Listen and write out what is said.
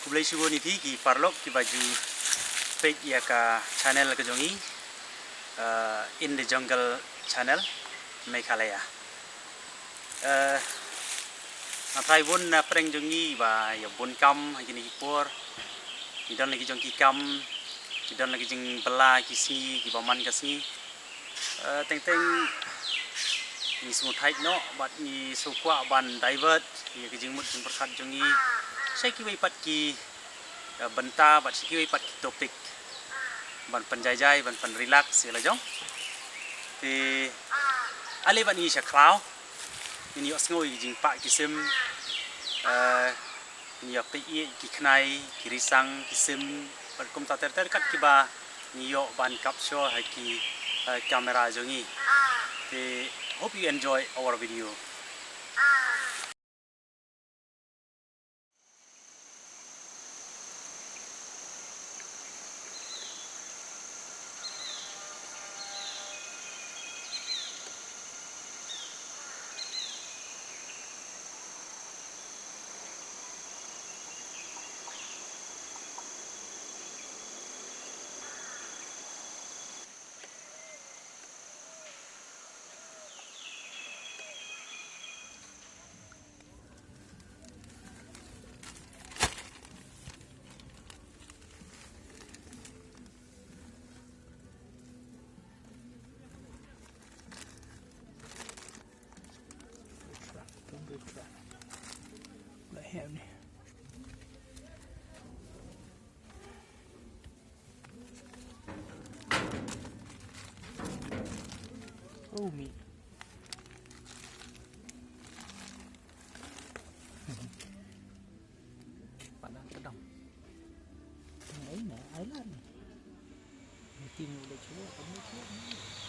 Kublai sugo ni thi ki parlok ki baju page ya ka channel ke jongi in the jungle channel Meghalaya. Natai bun na preng jongi ba ya bun kam hajini hipor. Idon lagi jong ki kam, idon lagi jeng bela ki si ki baman ka si. Teng ni semut haid no bat ni sukwa ban divert ya ki jeng mut jeng perkat jongi. Saya ki pat ki benta bat ki pat ki topik ban penjajai ban pen relax ya la jong. Thì ali ban ni sha klau. Ni yo ngoi jing pa ki sim ni yo pe ki knai ki risang ki sim ban kum ta ter kat ki ba ni yo ban capture hai ki camera jongi. Thì hope you enjoy our video. Oh me. Bạn đang cái đồng. Thằng ấy nè, ấy lên. Mình tìm được chỗ không biết chỗ.